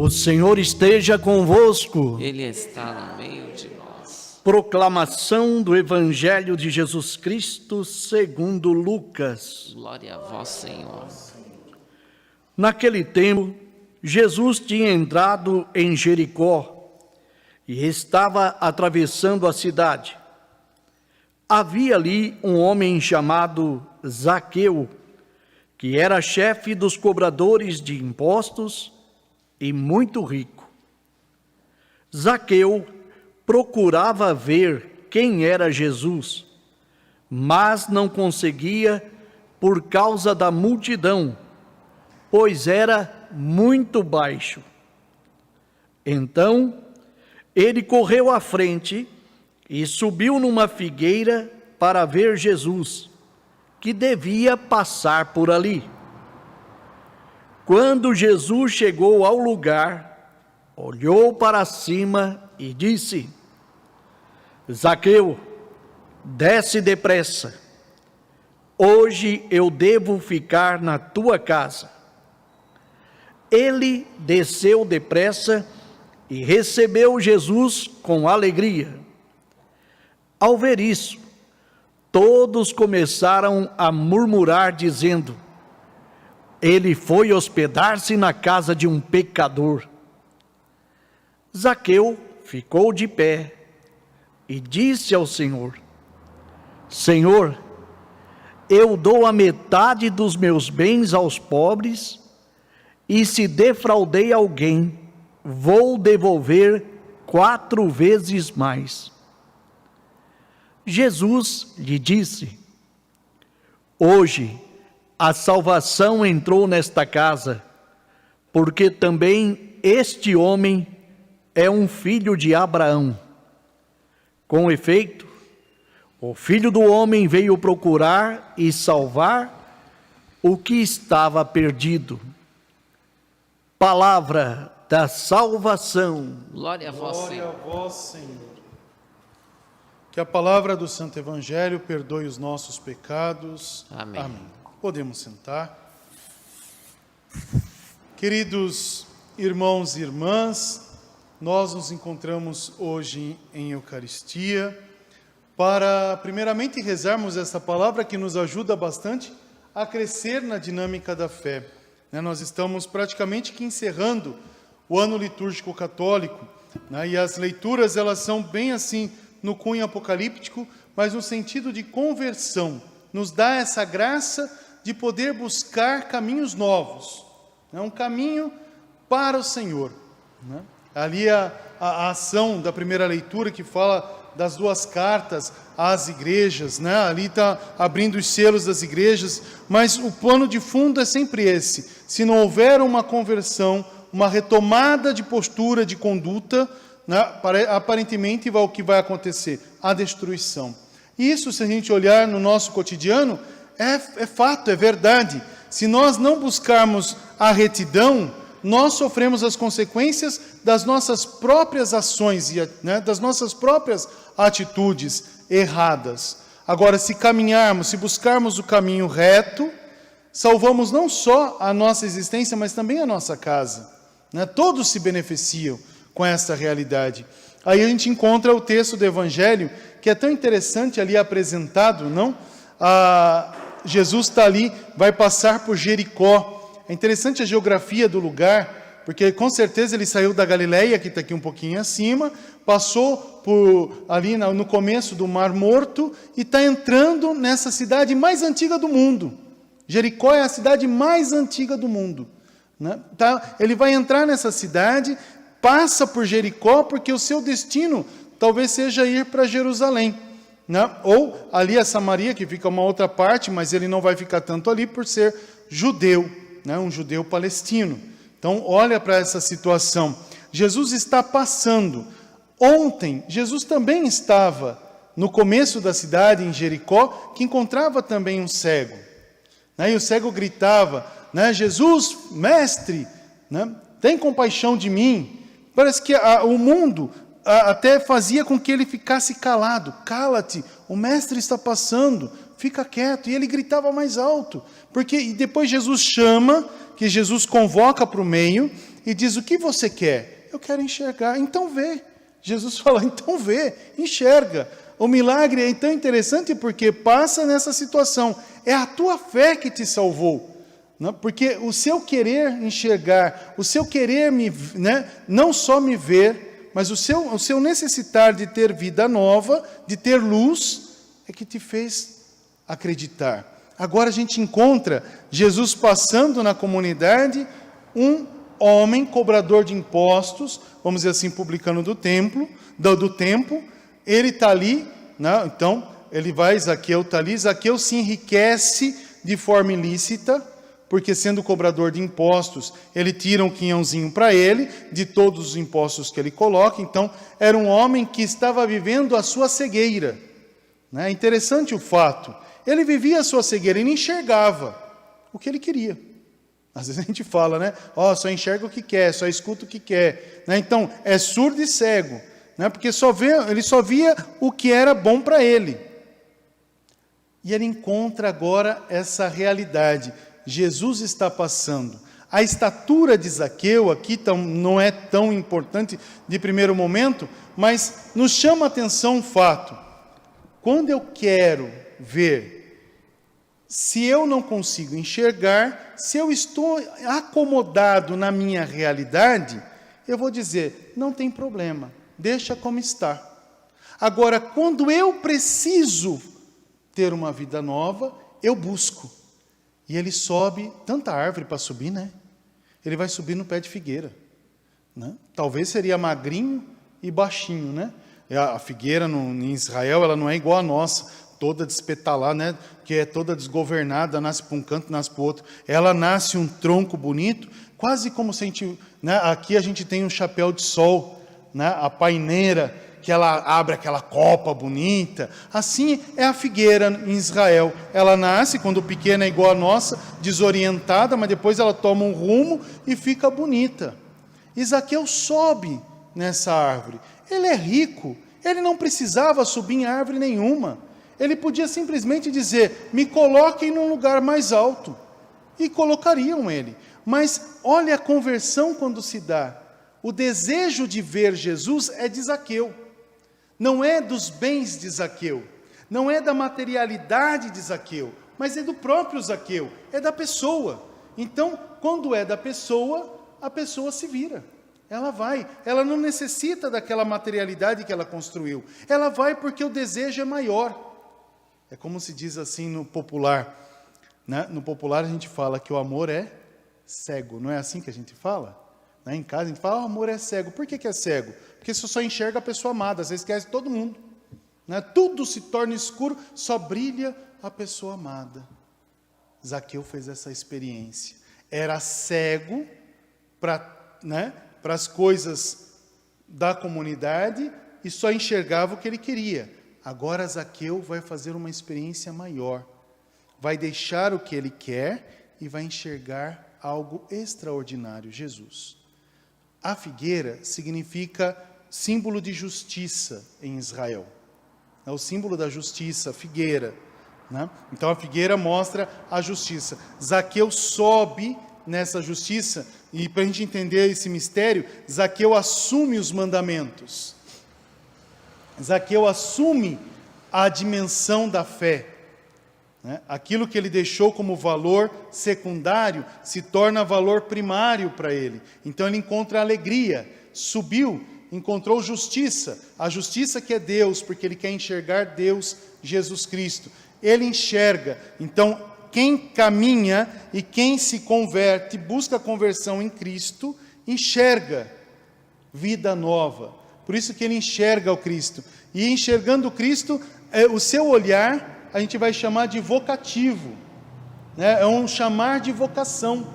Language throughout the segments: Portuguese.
O Senhor esteja convosco. Ele está no meio de nós. Proclamação do Evangelho de Jesus Cristo segundo Lucas. Glória a vós, Senhor. Naquele tempo, Jesus tinha entrado em Jericó e estava atravessando a cidade. Havia ali um homem chamado Zaqueu, que era chefe dos cobradores de impostos e muito rico. Zaqueu procurava ver quem era Jesus, mas não conseguia por causa da multidão, pois era muito baixo. Então, ele correu à frente e subiu numa figueira para ver Jesus, que devia passar por ali. Quando Jesus chegou ao lugar, olhou para cima e disse: Zaqueu, desce depressa. Hoje eu devo ficar na tua casa. Ele desceu depressa e recebeu Jesus com alegria. Ao ver isso, todos começaram a murmurar, dizendo: ele foi hospedar-se na casa de um pecador. Zaqueu ficou de pé e disse ao Senhor: Senhor, eu dou a metade dos meus bens aos pobres, e se defraudei alguém, vou devolver 4 vezes mais. Jesus lhe disse: hoje a salvação entrou nesta casa, porque também este homem é um filho de Abraão. Com efeito, o Filho do Homem veio procurar e salvar o que estava perdido. Palavra da salvação. Glória a vós, Glória Senhor. a vós, Senhor. Que a palavra do Santo Evangelho perdoe os nossos pecados. Amém. Podemos sentar. Queridos irmãos e irmãs, nós nos encontramos hoje em Eucaristia para, primeiramente, rezarmos essa palavra que nos ajuda bastante a crescer na dinâmica da fé. Nós estamos praticamente que encerrando o ano litúrgico católico, e as leituras elas são bem assim no cunho apocalíptico, mas no sentido de conversão. Nos dá essa graça de poder buscar caminhos novos, um caminho para o Senhor. Ali a ação da primeira leitura que fala das 2 cartas às igrejas, ali está abrindo os selos das igrejas, mas o plano de fundo é sempre esse: se não houver uma conversão, uma retomada de postura, de conduta, aparentemente o que vai acontecer? A destruição. Isso, se a gente olhar no nosso cotidiano, é fato, é verdade. Se nós não buscarmos a retidão, nós sofremos as consequências das nossas próprias ações, das nossas próprias atitudes erradas. Agora, se caminharmos, se buscarmos o caminho reto, salvamos não só a nossa existência, mas também a nossa casa. Todos se beneficiam com essa realidade. Aí a gente encontra o texto do Evangelho, que é tão interessante ali apresentado, não? Jesus está ali, vai passar por Jericó. É interessante a geografia do lugar, porque com certeza ele saiu da Galileia, que está aqui um pouquinho acima, passou por ali no começo do Mar Morto e está entrando nessa cidade mais antiga do mundo. Jericó é a cidade mais antiga do mundo. Ele vai entrar nessa cidade, passa por Jericó, porque o seu destino talvez seja ir para Jerusalém. Ou ali a Samaria, que fica uma outra parte, mas ele não vai ficar tanto ali por ser judeu, um judeu palestino. Então olha para essa situação. Jesus está passando. Ontem, Jesus também estava no começo da cidade, em Jericó, que encontrava também um cego. E o cego gritava, Jesus, mestre, tem compaixão de mim. Parece que o mundo até fazia com que ele ficasse calado. Cala-te, o mestre está passando, fica quieto. E ele gritava mais alto, porque depois Jesus chama, que Jesus convoca para o meio, e diz: o que você quer? Eu quero enxergar. Então vê. Jesus fala: então vê, enxerga. O milagre é tão interessante porque passa nessa situação. É a tua fé que te salvou. Porque o seu querer enxergar, o seu querer não só me ver, mas o seu necessitar de ter vida nova, de ter luz, é que te fez acreditar. Agora a gente encontra Jesus passando na comunidade, um homem cobrador de impostos, vamos dizer assim, publicano do templo, do tempo. Ele está ali, então ele vai, Zaqueu está ali, Zaqueu se enriquece de forma ilícita, porque sendo cobrador de impostos, ele tira um quinhãozinho para ele, de todos os impostos que ele coloca. Então era um homem que estava vivendo a sua cegueira. É interessante o fato, ele vivia a sua cegueira, ele enxergava o que ele queria. Às vezes a gente fala, só enxerga o que quer, só escuta o que quer. Então, é surdo e cego, porque ele só via o que era bom para ele. E ele encontra agora essa realidade. Jesus está passando. A estatura de Zaqueu aqui não é tão importante de primeiro momento, mas nos chama a atenção um fato. Quando eu quero ver, se eu não consigo enxergar, se eu estou acomodado na minha realidade, eu vou dizer: não tem problema, deixa como está. Agora, quando eu preciso ter uma vida nova, eu busco. E ele sobe, tanta árvore para subir, Ele vai subir no pé de figueira. Talvez seria magrinho e baixinho, A figueira em Israel, ela não é igual a nossa, toda despetalada, que é toda desgovernada, nasce para um canto, nasce para o outro. Ela nasce um tronco bonito, quase como se a gente... Aqui a gente tem um chapéu de sol, a paineira, que ela abre aquela copa bonita. Assim é a figueira em Israel. Ela nasce, quando pequena é igual a nossa, desorientada, mas depois ela toma um rumo e fica bonita. E Zaqueu sobe nessa árvore. Ele é rico, ele não precisava subir em árvore nenhuma. Ele podia simplesmente dizer: me coloquem num lugar mais alto. E colocariam ele. Mas olha a conversão quando se dá. O desejo de ver Jesus é de Zaqueu. Não é dos bens de Zaqueu, não é da materialidade de Zaqueu, mas é do próprio Zaqueu, é da pessoa. Então, quando é da pessoa, a pessoa se vira. Ela vai, ela não necessita daquela materialidade que ela construiu. Ela vai porque o desejo é maior. É como se diz assim no popular. No popular a gente fala que o amor é cego, não é assim que a gente fala? Em casa a gente fala: o amor é cego. Por que é cego? Porque você só enxerga a pessoa amada, você esquece todo mundo. Tudo se torna escuro, só brilha a pessoa amada. Zaqueu fez essa experiência. Era cego para as coisas da comunidade e só enxergava o que ele queria. Agora Zaqueu vai fazer uma experiência maior. Vai deixar o que ele quer e vai enxergar algo extraordinário: Jesus. A figueira significa símbolo de justiça em Israel. É o símbolo da justiça, a figueira. Então a figueira mostra a justiça. Zaqueu sobe nessa justiça, e para a gente entender esse mistério, Zaqueu assume os mandamentos. Zaqueu assume a dimensão da fé. Aquilo que ele deixou como valor secundário se torna valor primário para ele. Então ele encontra alegria, subiu, encontrou justiça, a justiça que é Deus, porque ele quer enxergar Deus, Jesus Cristo. Ele enxerga. Então quem caminha e quem se converte, busca a conversão em Cristo, enxerga vida nova. Por isso que ele enxerga o Cristo. E enxergando o Cristo, o seu olhar a gente vai chamar de vocativo, é um chamar de vocação.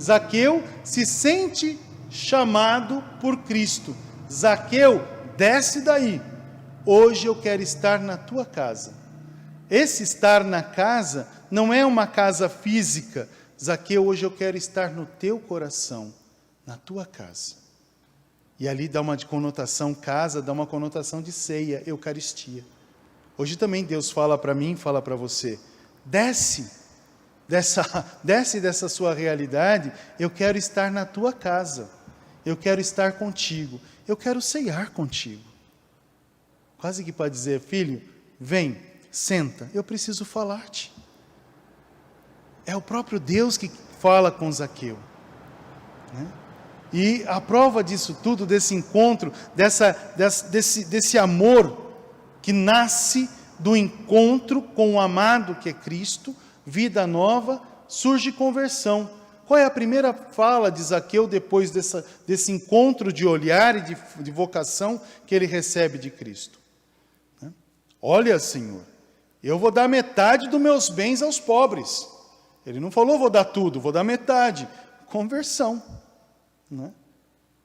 Zaqueu se sente chamado por Cristo. Zaqueu, desce daí, hoje eu quero estar na tua casa. Esse estar na casa não é uma casa física. Zaqueu, hoje eu quero estar no teu coração, na tua casa. E ali dá uma conotação, casa, dá uma conotação de ceia, Eucaristia. Hoje também Deus fala para mim, fala para você: desce, desce dessa sua realidade, eu quero estar na tua casa, eu quero estar contigo, eu quero ceiar contigo. Quase que para dizer, filho, vem, senta, eu preciso falar-te. É o próprio Deus que fala com Zaqueu, né? E a prova disso tudo, desse encontro, desse amor que nasce do encontro com o amado que é Cristo, vida nova, surge conversão. Qual é a primeira fala de Zaqueu depois desse encontro de olhar e de vocação que ele recebe de Cristo? Olha, Senhor, eu vou dar metade dos meus bens aos pobres. Ele não falou, vou dar tudo, vou dar metade. Conversão, né?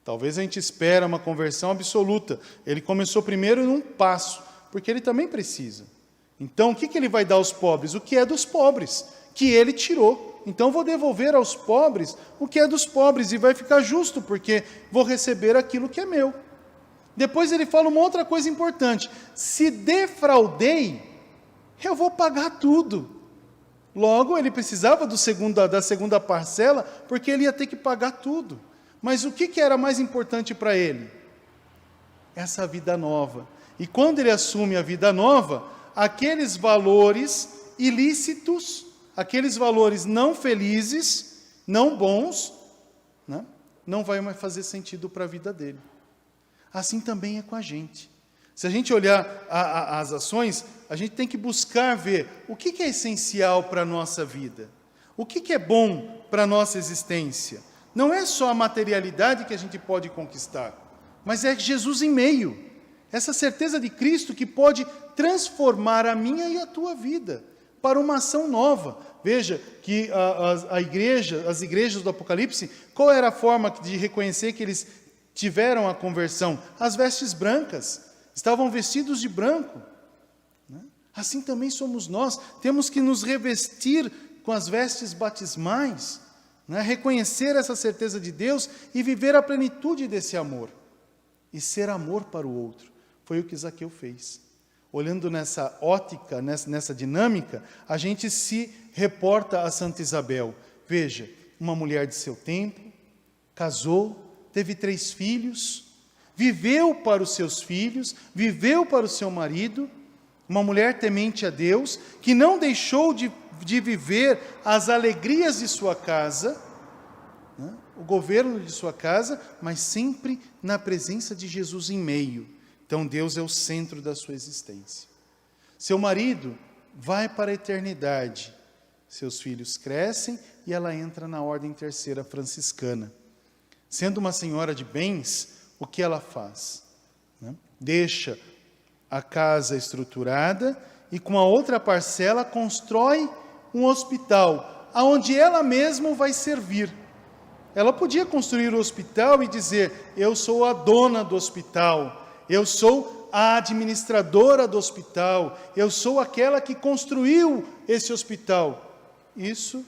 Talvez a gente espera uma conversão absoluta. Ele começou primeiro num passo, porque ele também precisa. Então, o que ele vai dar aos pobres? O que é dos pobres, que ele tirou. Então, vou devolver aos pobres o que é dos pobres, e vai ficar justo, porque vou receber aquilo que é meu. Depois ele fala uma outra coisa importante. Se defraudei, eu vou pagar tudo. Logo, ele precisava da segunda parcela, porque ele ia ter que pagar tudo. Mas o que era mais importante para ele? Essa vida nova. E quando ele assume a vida nova, aqueles valores ilícitos, aqueles valores não felizes, não bons, né, não vai mais fazer sentido para a vida dele. Assim também é com a gente. Se a gente olhar as ações, a gente tem que buscar ver o que é essencial para a nossa vida. O que é bom para a nossa existência. Não é só a materialidade que a gente pode conquistar, mas é Jesus em meio. Essa certeza de Cristo que pode transformar a minha e a tua vida para uma ação nova. Veja que as igrejas do Apocalipse, qual era a forma de reconhecer que eles tiveram a conversão? As vestes brancas. Estavam vestidos de branco. Assim também somos nós. Temos que nos revestir com as vestes batismais, reconhecer essa certeza de Deus e viver a plenitude desse amor. E ser amor para o outro. Foi o que Zaqueu fez. Olhando nessa ótica, nessa dinâmica, a gente se reporta a Santa Isabel. Veja, uma mulher de seu tempo, casou, teve 3 filhos, viveu para os seus filhos, viveu para o seu marido, uma mulher temente a Deus, que não deixou de viver as alegrias de sua casa, o governo de sua casa, mas sempre na presença de Jesus em meio. Então Deus é o centro da sua existência. Seu marido vai para a eternidade, seus filhos crescem e ela entra na ordem terceira franciscana. Sendo uma senhora de bens, o que ela faz? Deixa a casa estruturada e com a outra parcela constrói um hospital, onde ela mesma vai servir. Ela podia construir o hospital e dizer, eu sou a dona do hospital, eu sou a administradora do hospital, eu sou aquela que construiu esse hospital. Isso,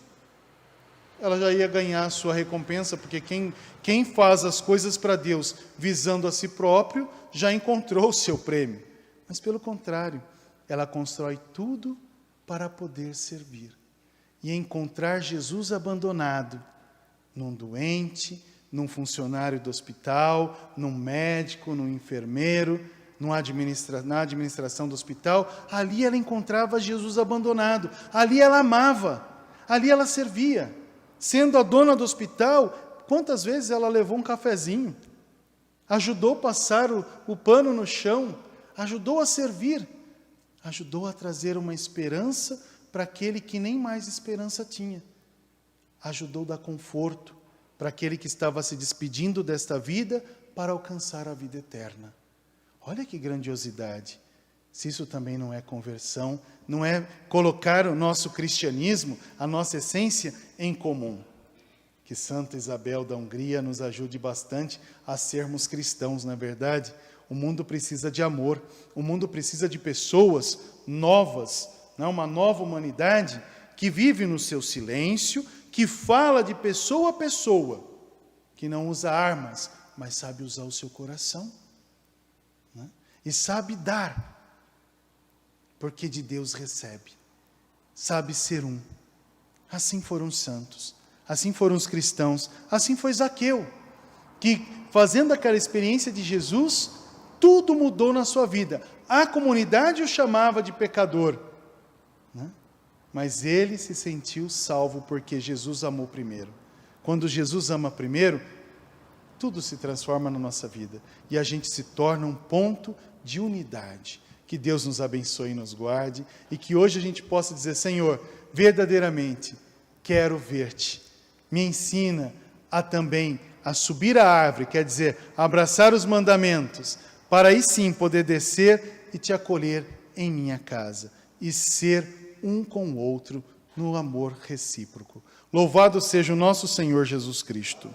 ela já ia ganhar a sua recompensa, porque quem faz as coisas para Deus visando a si próprio, já encontrou o seu prêmio. Mas pelo contrário, ela constrói tudo para poder servir. E encontrar Jesus abandonado, num doente, num funcionário do hospital, num médico, num enfermeiro, na administração do hospital, ali ela encontrava Jesus abandonado, ali ela amava, ali ela servia. Sendo a dona do hospital, quantas vezes ela levou um cafezinho, ajudou a passar o pano no chão, ajudou a servir, ajudou a trazer uma esperança para aquele que nem mais esperança tinha. Ajudou a dar conforto para aquele que estava se despedindo desta vida para alcançar a vida eterna. Olha que grandiosidade. Se isso também não é conversão, não é colocar o nosso cristianismo, a nossa essência em comum. Que Santa Isabel da Hungria nos ajude bastante a sermos cristãos, na verdade. O mundo precisa de amor, o mundo precisa de pessoas novas, uma nova humanidade que vive no seu silêncio, que fala de pessoa a pessoa, que não usa armas, mas sabe usar o seu coração, e sabe dar, porque de Deus recebe, sabe ser um, Assim foram os santos, assim foram os cristãos, assim foi Zaqueu, que fazendo aquela experiência de Jesus, tudo mudou na sua vida. A comunidade o chamava de pecador, né? Mas ele se sentiu salvo porque Jesus amou primeiro. Quando Jesus ama primeiro, tudo se transforma na nossa vida e a gente se torna um ponto de unidade. Que Deus nos abençoe e nos guarde e que hoje a gente possa dizer: Senhor, verdadeiramente quero ver-te. Me ensina a também a subir a árvore, quer dizer, abraçar os mandamentos, para aí sim poder descer e te acolher em minha casa e ser um com o outro no amor recíproco. Louvado seja o nosso Senhor Jesus Cristo.